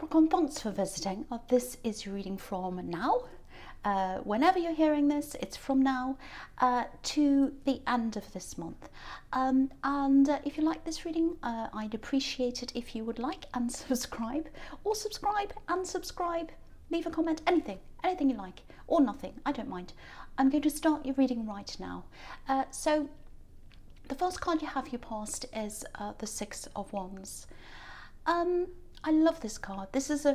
Capricorn, thanks for visiting. This is your reading from now. Whenever you're hearing this, it's from now to the end of this month. If you like this reading, I'd appreciate it if you would like and subscribe, or subscribe and subscribe. Leave a comment, anything you like, or nothing, I don't mind. I'm going to start your reading right now. So the first card you have your past is the Six of Wands. I love this card. This is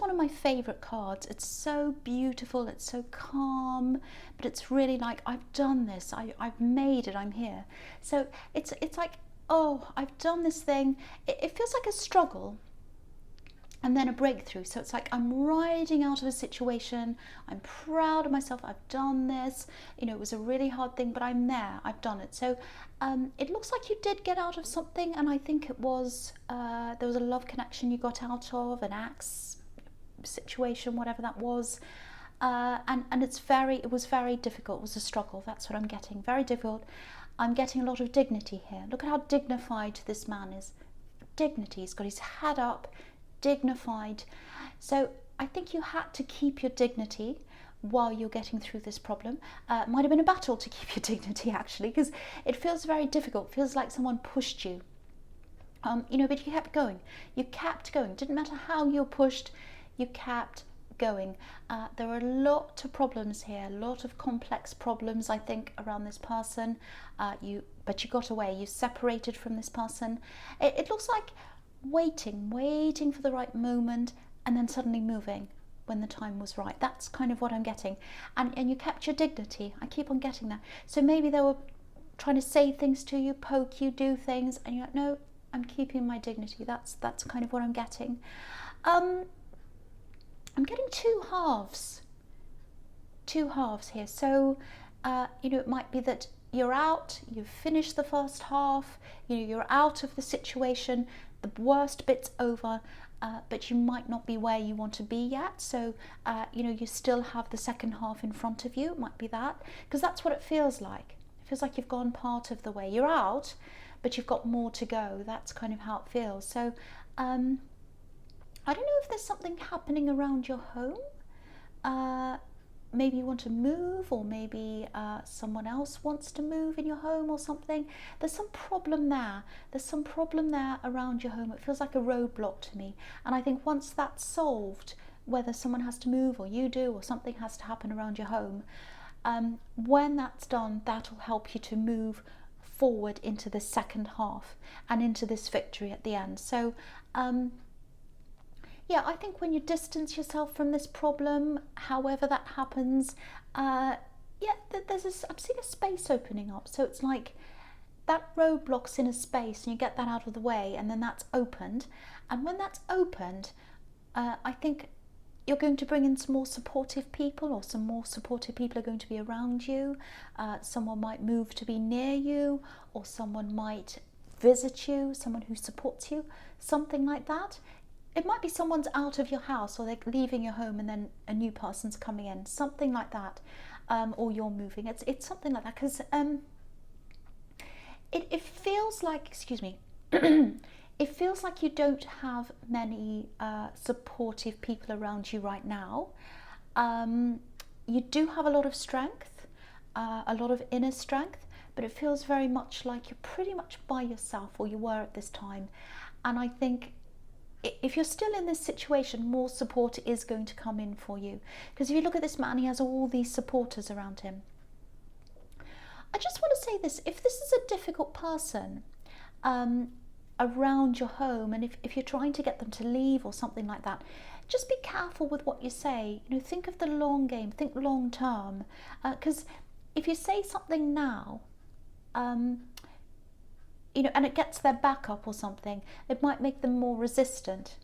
one of my favourite cards. It's so beautiful, it's so calm, but it's really like, I've done this, I've made it, I'm here. So it's like, oh, I've done this thing. It feels like a struggle and then a breakthrough. So it's like, I'm riding out of a situation, I'm proud of myself, I've done this, you know, it was a really hard thing, but I'm there, I've done it. So it looks like you did get out of something, and I think it was, there was a love connection you got out of, an ex situation, whatever that was. And it was very difficult, it was a struggle, that's what I'm getting, very difficult. I'm getting a lot of dignity here. Look at how dignified this man is. Dignity, he's got his head up, dignified. So I think you had to keep your dignity while you're getting through this problem. It might have been a battle to keep your dignity, actually, because it feels very difficult. It feels like someone pushed you, you know, but you kept going. You kept going. Didn't matter how you're pushed, you kept going. There are a lot of problems here, a lot of complex problems, I think, around this person. But you got away. You separated from this person. It looks like waiting for the right moment, and then suddenly moving when the time was right. That's kind of what I'm getting. And you kept your dignity. I keep on getting that. So maybe they were trying to say things to you, poke you, do things, and you're like, no, I'm keeping my dignity. That's kind of what I'm getting. I'm getting two halves here. So you know, it might be that you're out, you've finished the first half, you know, you're out of the situation, the worst bit's over, but you might not be where you want to be yet. So, you know, you still have the second half in front of you. It might be that, because that's what it feels like. It feels like you've gone part of the way. You're out, but you've got more to go. That's kind of how it feels. So, I don't know if there's something happening around your home. Maybe you want to move, or maybe someone else wants to move in your home or something. There's some problem there. There's some problem there around your home. It feels like a roadblock to me. And I think once that's solved, whether someone has to move or you do, or something has to happen around your home, when that's done, that'll help you to move forward into the second half and into this victory at the end. So yeah, I think when you distance yourself from this problem, however that happens, yeah, I'm seeing a space opening up. So it's like that roadblock's in a space, and you get that out of the way, and then that's opened. And when that's opened, I think you're going to bring in some more supportive people, or some more supportive people are going to be around you. Someone might move to be near you, or someone might visit you, someone who supports you, something like that. It might be someone's out of your house, or they're leaving your home and then a new person's coming in, something like that, or you're moving. It's something like that, because it feels like, excuse me, it feels like you don't have many supportive people around you right now. You do have a lot of strength, a lot of inner strength, but it feels very much like you're pretty much by yourself, or you were at this time. And I think if you're still in this situation, more support is going to come in for you. Because if you look at this man, he has all these supporters around him. I just want to say this, if this is a difficult person around your home, and if you're trying to get them to leave or something like that, just be careful with what you say. You know, think of the long game, think long term. Because if you say something now, you know, and it gets their back up or something, it might make them more resistant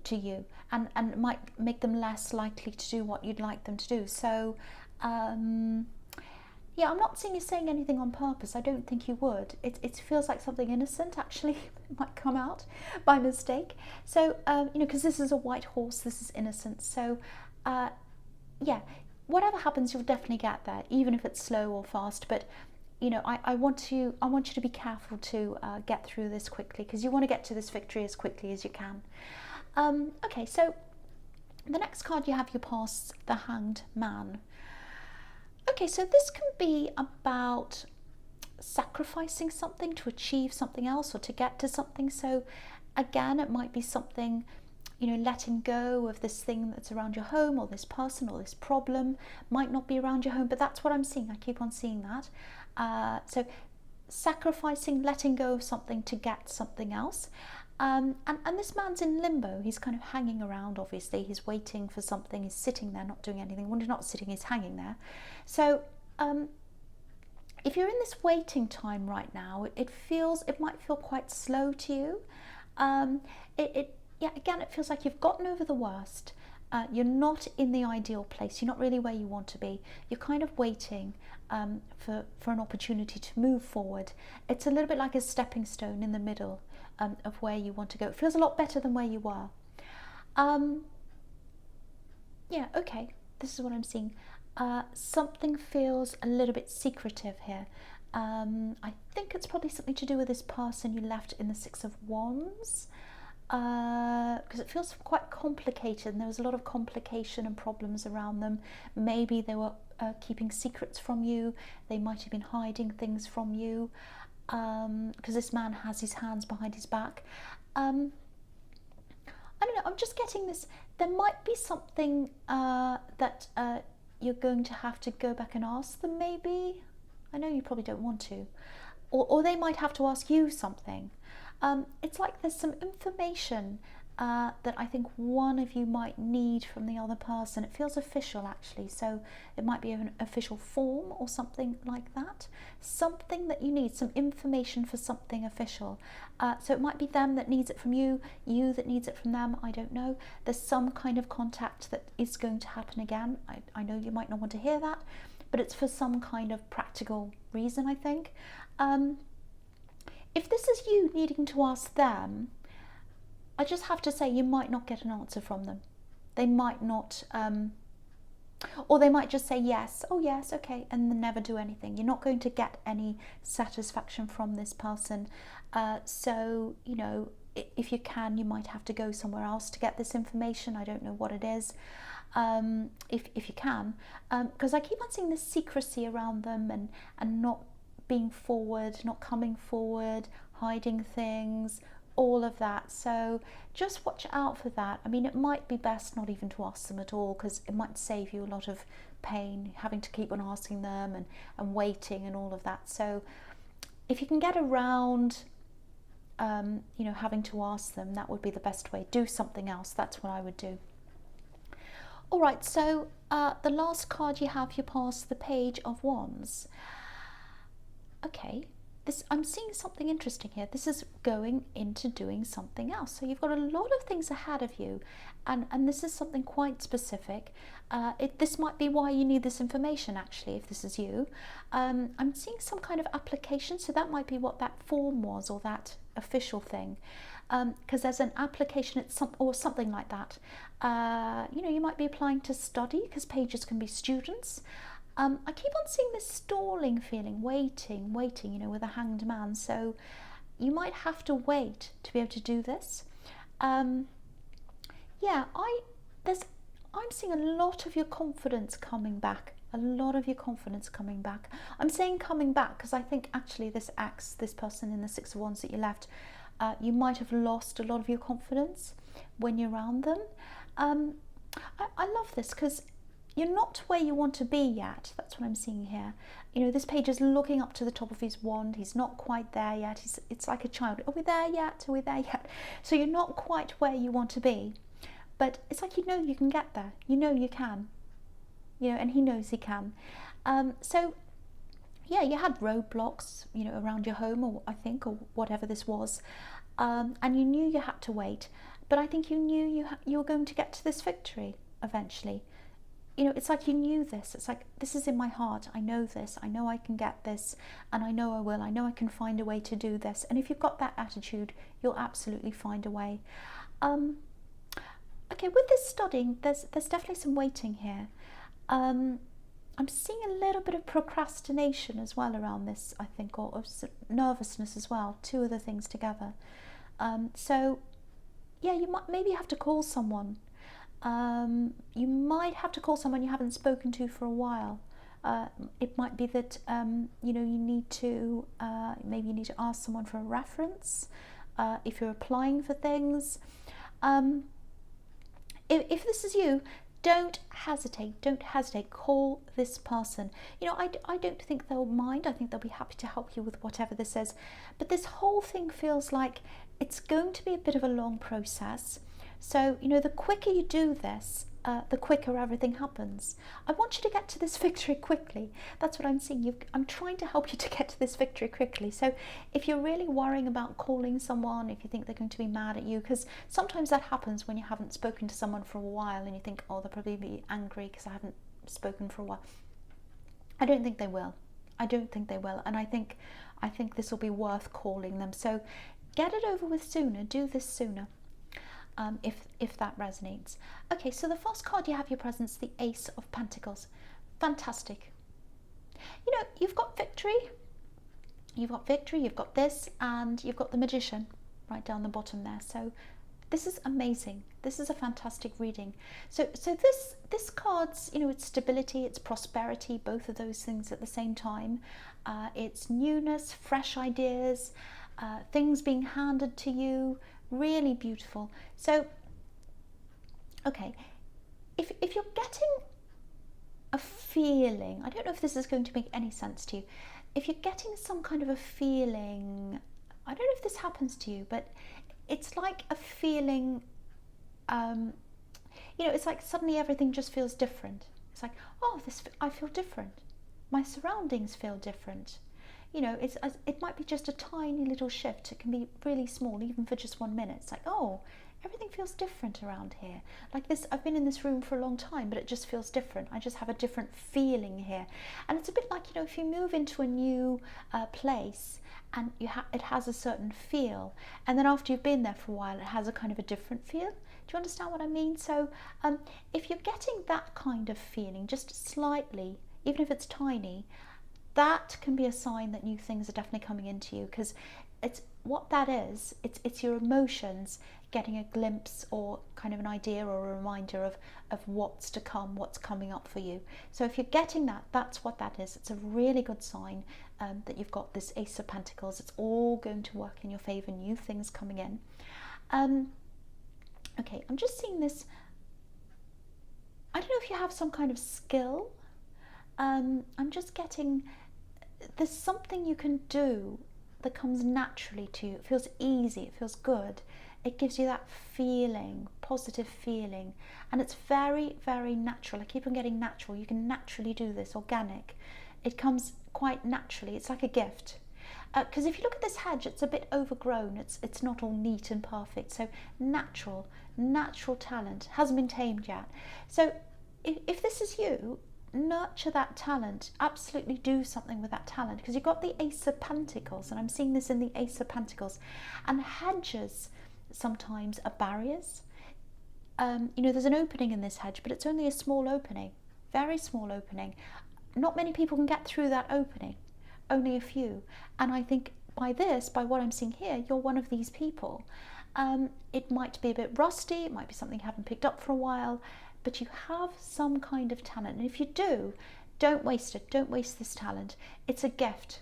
to you, and it might make them less likely to do what you'd like them to do. So, yeah, I'm not seeing you saying anything on purpose. I don't think you would. It feels like something innocent, actually. It might come out by mistake. So, you know, because this is a white horse, this is innocent. So, yeah, whatever happens, you'll definitely get there, even if it's slow or fast. But you know, I want you to be careful to get through this quickly, because you want to get to this victory as quickly as you can. Okay, so the next card you have, you pass the Hanged Man. Okay, so this can be about sacrificing something to achieve something else or to get to something. So again, it might be something, letting go of this thing that's around your home, or this person, or this problem. Might not be around your home, but that's what I'm seeing. I keep on seeing that. So sacrificing, letting go of something to get something else. And this man's in limbo. He's kind of hanging around, obviously. He's waiting for something. He's sitting there, not doing anything. When he's not sitting, he's hanging there. So if you're in this waiting time right now, it might feel quite slow to you. Again, it feels like you've gotten over the worst. You're not in the ideal place. You're not really where you want to be. You're kind of waiting for an opportunity to move forward. It's a little bit like a stepping stone in the middle of where you want to go. It feels a lot better than where you were. Okay, this is what I'm seeing. Something feels a little bit secretive here. I think it's probably something to do with this person you left in the Six of Wands, because it feels quite complicated, and there was a lot of complication and problems around them. Maybe they were keeping secrets from you. They might have been hiding things from you, because this man has his hands behind his back. I don't know, I'm just getting this. There might be something that you're going to have to go back and ask them, maybe. I know you probably don't want to. Or they might have to ask you something. It's like there's some information that I think one of you might need from the other person. It feels official, actually, so it might be an official form or something like that. Something that you need, some information for something official. So it might be them that needs it from you, you that needs it from them, I don't know. There's some kind of contact that is going to happen again. I know you might not want to hear that, but it's for some kind of practical reason, I think. If this is you needing to ask them, I just have to say you might not get an answer from them. They might not, or they might just say yes, oh yes, okay, and then never do anything. You're not going to get any satisfaction from this person. So, if you can, you might have to go somewhere else to get this information. I don't know what it is, if you can, because I keep on seeing this secrecy around them and not being forward, not coming forward, hiding things, all of that. So just watch out for that. I mean, it might be best not even to ask them at all, because it might save you a lot of pain having to keep on asking them and waiting and all of that. So if you can get around having to ask them, that would be the best way. Do something else. That's what I would do. All right, so the last card you have, you pass the Page of Wands. Okay, I'm seeing something interesting here. This is going into doing something else. So you've got a lot of things ahead of you, and this is something quite specific. This might be why you need this information, actually, if this is you. I'm seeing some kind of application, so that might be what that form was, or that official thing. Because there's an application or something like that. You might be applying to study, because pages can be students. I keep on seeing this stalling feeling, waiting, with a hanged man. So you might have to wait to be able to do this. I'm seeing a lot of your confidence coming back. I'm saying coming back because I think actually this person in the Six of Wands that you left, you might have lost a lot of your confidence when you're around them. I love this because you're not where you want to be yet. That's what I'm seeing here. This page is looking up to the top of his wand. He's not quite there yet. It's like a child. Are we there yet? Are we there yet? So you're not quite where you want to be. But it's like you can get there. You can. And he knows he can. You had roadblocks, around your home, or whatever this was. And you knew you had to wait. But I think you knew you were going to get to this victory eventually. It's like you knew this. It's like, this is in my heart. I know this. I know I can get this. And I know I will. I know I can find a way to do this. And if you've got that attitude, you'll absolutely find a way. Okay, with this studying, there's definitely some waiting here. I'm seeing a little bit of procrastination as well around this, I think, or nervousness as well. Two other things together. So yeah, you might maybe have to call someone. You might have to call someone you haven't spoken to for a while. It might be that you know, you need to maybe you need to ask someone for a reference if you're applying for things. Um, if this is you, don't hesitate. Don't hesitate. Call this person. You know, I don't think they'll mind. I think they'll be happy to help you with whatever this is. But this whole thing feels like it's going to be a bit of a long process. So, you know, the quicker you do this, the quicker everything happens. I want you to get to this victory quickly. That's what I'm seeing. I'm trying to help you to get to this victory quickly. So if you're really worrying about calling someone, if you think they're going to be mad at you, because sometimes that happens when you haven't spoken to someone for a while and you think, oh, they'll probably be angry because I haven't spoken for a while. I don't think they will. I don't think they will. And I think this will be worth calling them. So get it over with sooner. Do this sooner. If that resonates. Okay, so the first card you have your presence, the Ace of Pentacles. Fantastic. You know, you've got victory, you've got this, and you've got the Magician right down the bottom there. So this is amazing. This is a fantastic reading. So this card's, you know, it's stability, it's prosperity, both of those things at the same time. It's newness, fresh ideas, things being handed to you. Really beautiful. So, okay, if you're getting a feeling, I don't know if this is going to make any sense to you, if you're getting some kind of a feeling, I don't know if this happens to you, but it's like a feeling, you know, it's like suddenly everything just feels different. It's like, oh, I feel different. My surroundings feel different. You know, it might be just a tiny little shift. It can be really small, even for just 1 minute. It's like, oh, everything feels different around here. Like this, I've been in this room for a long time, but it just feels different. I just have a different feeling here. And it's a bit like, you know, if you move into a new place and it has a certain feel, and then after you've been there for a while, it has a kind of a different feel. Do you understand what I mean? So if you're getting that kind of feeling, just slightly, even if it's tiny, that can be a sign that new things are definitely coming into you, because it's what that is. It's your emotions getting a glimpse or kind of an idea or a reminder of what's to come, what's coming up for you. So if you're getting that, that's what that is. It's a really good sign that you've got this Ace of Pentacles. It's all going to work in your favor, new things coming in. Okay, I'm just seeing this. I don't know if you have some kind of skill. I'm just getting, there's something you can do that comes naturally to you. It feels easy, it feels good. It gives you that feeling, positive feeling, and it's very, very natural. I keep on getting natural. You can naturally do this, organic. It comes quite naturally. It's like a gift. Because if you look at this hedge, it's a bit overgrown. It's not all neat and perfect. So natural talent hasn't been tamed yet. So if this is you, nurture that talent. Absolutely do something with that talent, because you've got the Ace of Pentacles, and I'm seeing this in the Ace of Pentacles. And hedges sometimes are barriers. You know, there's an opening in this hedge, but it's only a small opening, very small opening. Not many people can get through that opening, only a few. And I think by what I'm seeing here, you're one of these people. It might be a bit rusty, it might be something you haven't picked up for a while, but you have some kind of talent. And if you do, don't waste it. Don't waste this talent. It's a gift.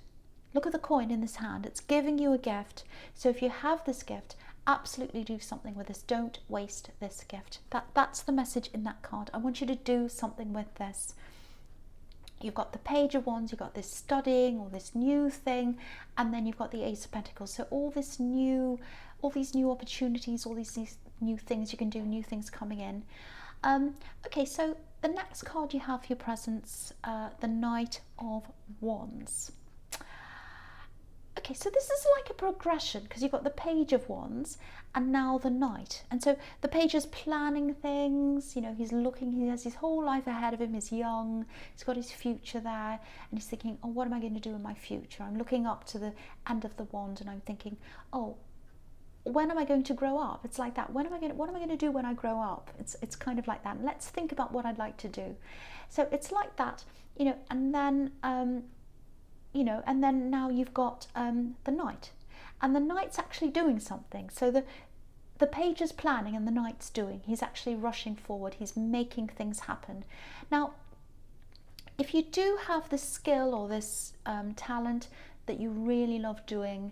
Look at the coin in this hand. It's giving you a gift. So if you have this gift, absolutely do something with this. Don't waste this gift. That's the message in that card. I want you to do something with this. You've got the Page of Wands, you've got this studying or this new thing, and then you've got the Ace of Pentacles. So all these new opportunities, all these new things you can do, new things coming in. Okay, so the next card you have for your presence, the Knight of Wands. Okay, so this is like a progression, because you've got the Page of Wands and now the Knight. And so the Page is planning things, you know, he's looking, he has his whole life ahead of him, he's young, he's got his future there, and he's thinking, oh, what am I going to do in my future? I'm looking up to the end of the wand and I'm thinking, oh, when am I going to grow up? It's like that. What am I going to do when I grow up? It's kind of like that. Let's think about what I'd like to do. So it's like that, you know, and then you know, and then now you've got the Knight, and the Knight's actually doing something. So the page is planning and the knight's doing. He's actually rushing forward. He's making things happen. Now, if you do have this skill or this talent that you really love doing,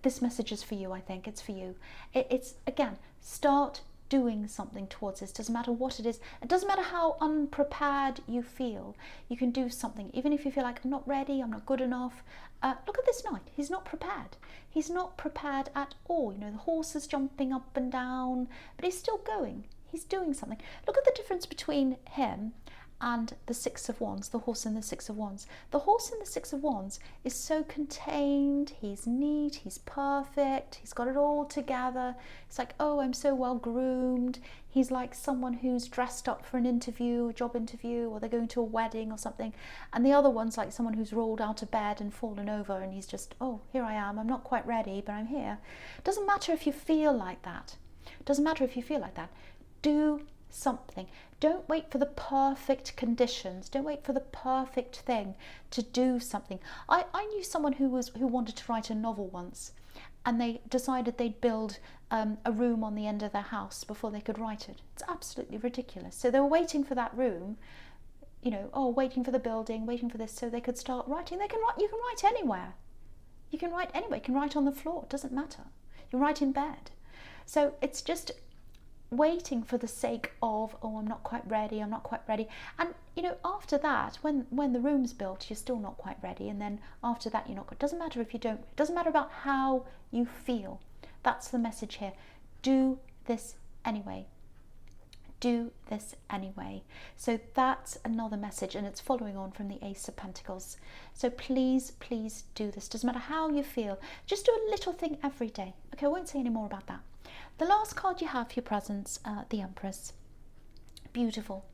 this message is for you. I think it's for you. It's again, start doing something towards this. Doesn't matter what it is. It doesn't matter how unprepared you feel. You can do something, even if you feel like I'm not ready, I'm not good enough. Look at this knight. He's not prepared. He's not prepared at all. You know, the horse is jumping up and down, but he's still going. He's doing something. Look at the difference between him and the Six of Wands, the horse in the Six of Wands. The horse in the Six of Wands is so contained, he's neat, he's perfect, he's got it all together. It's like, oh, I'm so well groomed. He's like someone who's dressed up for an interview, a job interview, or they're going to a wedding or something. And the other one's like someone who's rolled out of bed and fallen over, and he's just, oh, here I am, I'm not quite ready, but I'm here. Doesn't matter if you feel like that. Doesn't matter if you feel like that. Do something. Don't wait for the perfect conditions. Don't wait for the perfect thing to do something. I knew someone who wanted to write a novel once, and they decided they'd build a room on the end of their house before they could write it. It's absolutely ridiculous. So they were waiting for that room, you know, waiting for the building, waiting for this so they could start writing. They can write. You can write anywhere. You can write anywhere. You can write on the floor. It doesn't matter. You can write in bed. So it's just waiting for the sake of, oh, I'm not quite ready, I'm not quite ready. And you know, after that, when the room's built, you're still not quite ready, and then after that you're not good. It doesn't matter if you don't, it doesn't matter about how you feel. That's the message here. Do this anyway. Do this anyway. So that's another message, and it's following on from the Ace of Pentacles. So please, please do this. Doesn't matter how you feel. Just do a little thing every day. Okay, I won't say any more about that. The last card you have for your presents, the Empress. Beautiful.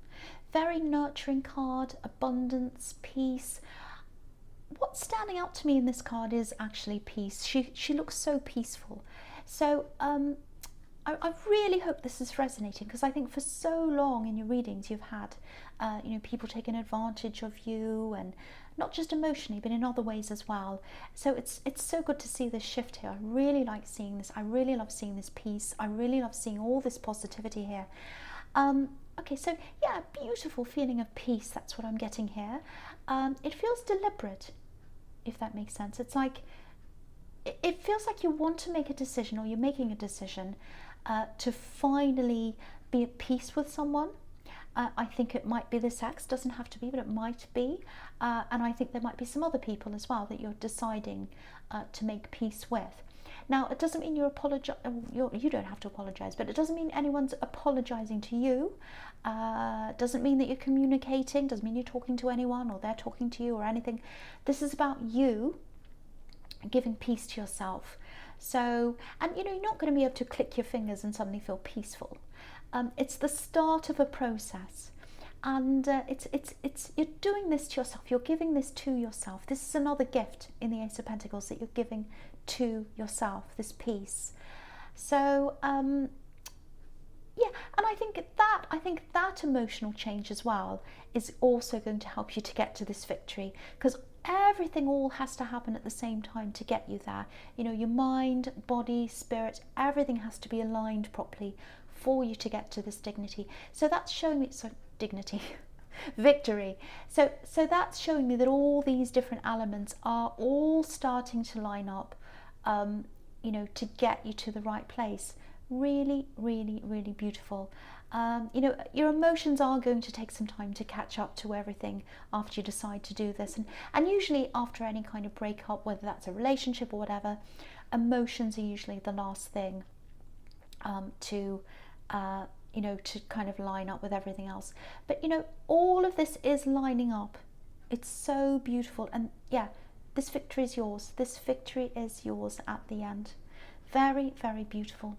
Very nurturing card, abundance, peace. What's standing out to me in this card is actually peace. She looks so peaceful. So I really hope this is resonating, because I think for so long in your readings you've had you know, people taking advantage of you, and not just emotionally but in other ways as well. So it's so good to see this shift here. I really like seeing this. I really love seeing this peace. I really love seeing all this positivity here. Okay, so yeah, beautiful feeling of peace. That's what I'm getting here. It feels deliberate, if that makes sense. It's like it feels like you want to make a decision, or you're making a decision to finally be at peace with someone. I think it might be this ex, doesn't have to be, but it might be. And I think there might be some other people as well that you're deciding to make peace with. Now, it doesn't mean you don't have to apologize, but it doesn't mean anyone's apologizing to you. Doesn't mean that you're communicating, doesn't mean you're talking to anyone or they're talking to you or anything. This is about you giving peace to yourself. So, and you know, you're not going to be able to click your fingers and suddenly feel peaceful. It's the start of a process, and it's you're doing this to yourself. You're giving this to yourself. This is another gift in the Ace of Pentacles that you're giving to yourself. This peace. So yeah, and I think that emotional change as well is also going to help you to get to this victory, because everything all has to happen at the same time to get you there. You know, your mind, body, spirit, everything has to be aligned properly for you to get to this dignity. So that's showing me, dignity, victory. So that's showing me that all these different elements are all starting to line up, you know, to get you to the right place. Really, really, really beautiful. You know, your emotions are going to take some time to catch up to everything after you decide to do this, and usually after any kind of breakup, whether that's a relationship or whatever, emotions are usually the last thing to you know, to kind of line up with everything else. But you know, all of this is lining up. It's so beautiful, and yeah, this victory is yours. This victory is yours at the end. Very, very beautiful.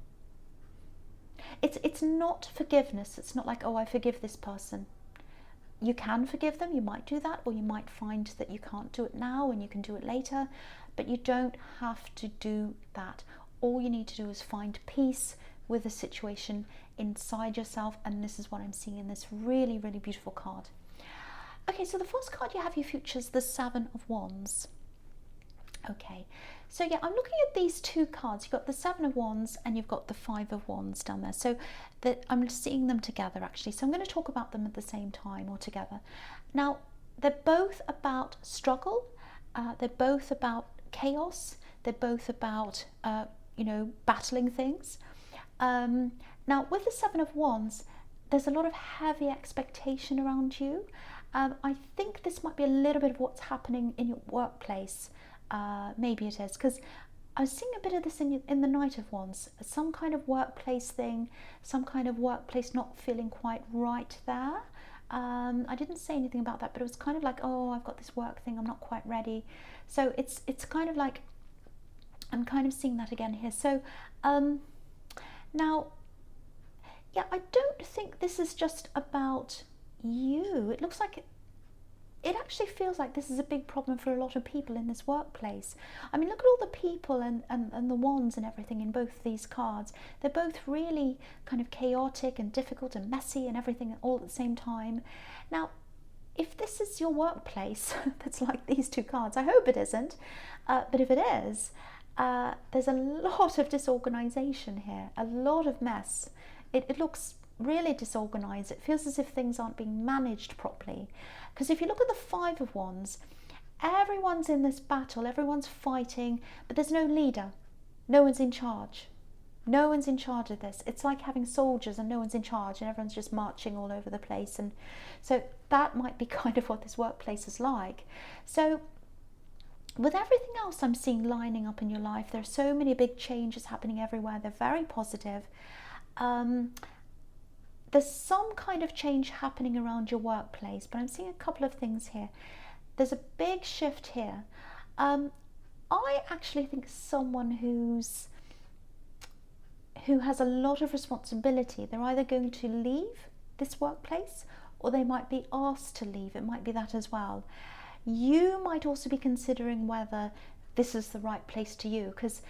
It's not forgiveness. It's not like, oh, I forgive this person. You can forgive them, you might do that, or you might find that you can't do it now and you can do it later, but you don't have to do that. All you need to do is find peace with the situation inside yourself, and this is what I'm seeing in this really, really beautiful card. Okay, so the first card you have your future is the Seven of Wands. Okay, so yeah, I'm looking at these two cards. You've got the Seven of Wands and you've got the Five of Wands down there. So that I'm seeing them together actually. So I'm going to talk about them at the same time or together. Now, they're both about struggle. They're both about chaos. They're both about, battling things. Now, with the Seven of Wands, there's a lot of heavy expectation around you. I think this might be a little bit of what's happening in your workplace. Maybe it is, because I was seeing a bit of this in the Knight of Wands, some kind of workplace thing, some kind of workplace not feeling quite right there. I didn't say anything about that, but it was kind of like, oh, I've got this work thing, I'm not quite ready. So it's kind of like, I'm kind of seeing that again here. So now, yeah, I don't think this is just about you. It looks like it actually feels like this is a big problem for a lot of people in this workplace. I mean, look at all the people and the wands and everything in both these cards. They're both really kind of chaotic and difficult and messy and everything all at the same time. Now, if this is your workplace that's like these two cards, I hope it isn't, but if it is, there's a lot of disorganization here, a lot of mess. It looks really disorganized. It feels as if things aren't being managed properly. Because if you look at the Five of Wands, everyone's in this battle, everyone's fighting, but there's no leader. No one's in charge. No one's in charge of this. It's like having soldiers and no one's in charge and everyone's just marching all over the place. And so that might be kind of what this workplace is like. So with everything else I'm seeing lining up in your life, there are so many big changes happening everywhere. They're very positive. There's some kind of change happening around your workplace, but I'm seeing a couple of things here. There's a big shift here. I actually think someone who has a lot of responsibility, they're either going to leave this workplace or they might be asked to leave. It might be that as well. You might also be considering whether this is the right place to you, because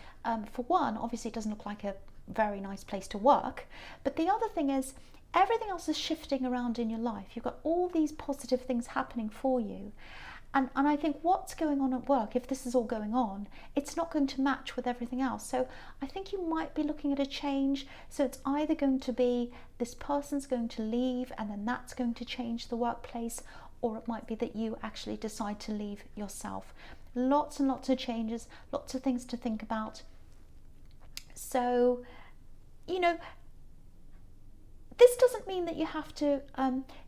for one, obviously it doesn't look like a very nice place to work, but the other thing is everything else is shifting around in your life. You've got all these positive things happening for you, and I think what's going on at work, if this is all going on, it's not going to match with everything else. So I think you might be looking at a change. So it's either going to be this person's going to leave and then that's going to change the workplace, or it might be that you actually decide to leave yourself. Lots and lots of changes, lots of things to think about. So, this doesn't mean that you have to,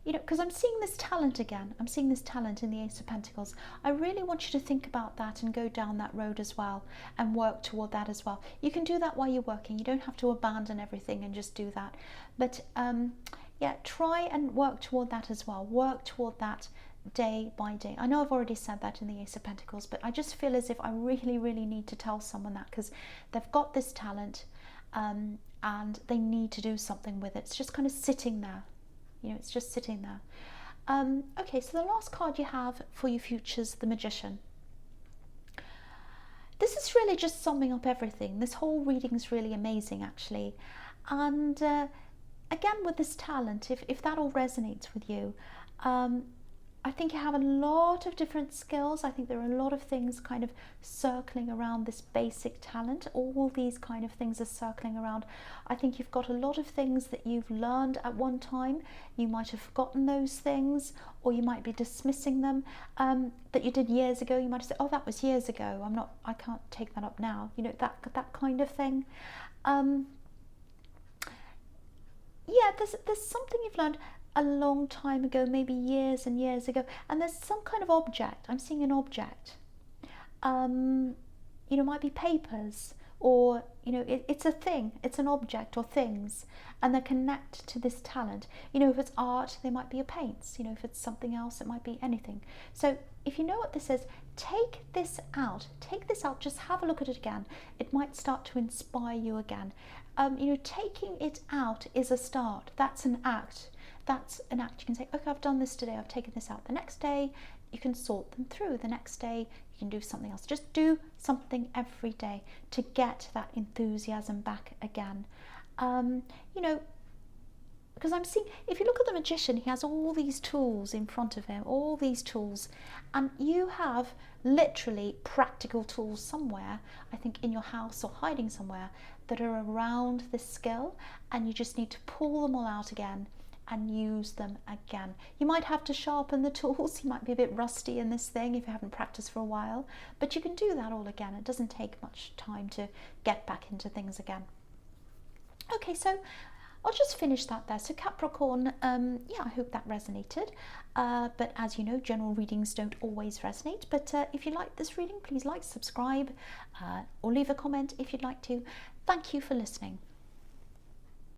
because I'm seeing this talent again. I'm seeing this talent in the Ace of Pentacles. I really want you to think about that and go down that road as well and work toward that as well. You can do that while you're working. You don't have to abandon everything and just do that. But try and work toward that as well. Work toward that day by day. I know I've already said that in the Ace of Pentacles, but I just feel as if I really, really need to tell someone that, because they've got this talent and they need to do something with it. It's just kind of sitting there. It's just sitting there. Okay, so the last card you have for your futures, the Magician. This is really just summing up everything. This whole reading is really amazing, actually. And again, with this talent, if that all resonates with you, I think you have a lot of different skills. I think there are a lot of things kind of circling around this basic talent. All these kind of things are circling around. I think you've got a lot of things that you've learned at one time. You might have forgotten those things, or you might be dismissing them that you did years ago. You might have said, oh, that was years ago. I can't take that up now. That kind of thing. There's something you've learned a long time ago, maybe years and years ago, and there's some kind of object. I'm seeing an object. Might be papers, or it's a thing. It's an object or things, and they connect to this talent. If it's art, they might be your paints. If it's something else, it might be anything. So if you know what this is, take this out. Just have a look at it again. It might start to inspire you again. Taking it out is a start. That's an act. You can say, okay, I've done this today, I've taken this out. The next day you can sort them through. The next day you can do something else. Just do something every day to get that enthusiasm back again. Because Because I'm seeing, if you look at the magician, he has all these tools in front of him, all these tools, and you have literally practical tools somewhere, I think in your house or hiding somewhere, that are around this skill, and you just need to pull them all out again and use them again. You might have to sharpen the tools, you might be a bit rusty in this thing if you haven't practiced for a while, but you can do that all again. It doesn't take much time to get back into things again. Okay, so I'll just finish that there. So Capricorn, yeah, I hope that resonated. But as you know, general readings don't always resonate. But if you like this reading, please like, subscribe, or leave a comment if you'd like to. Thank you for listening.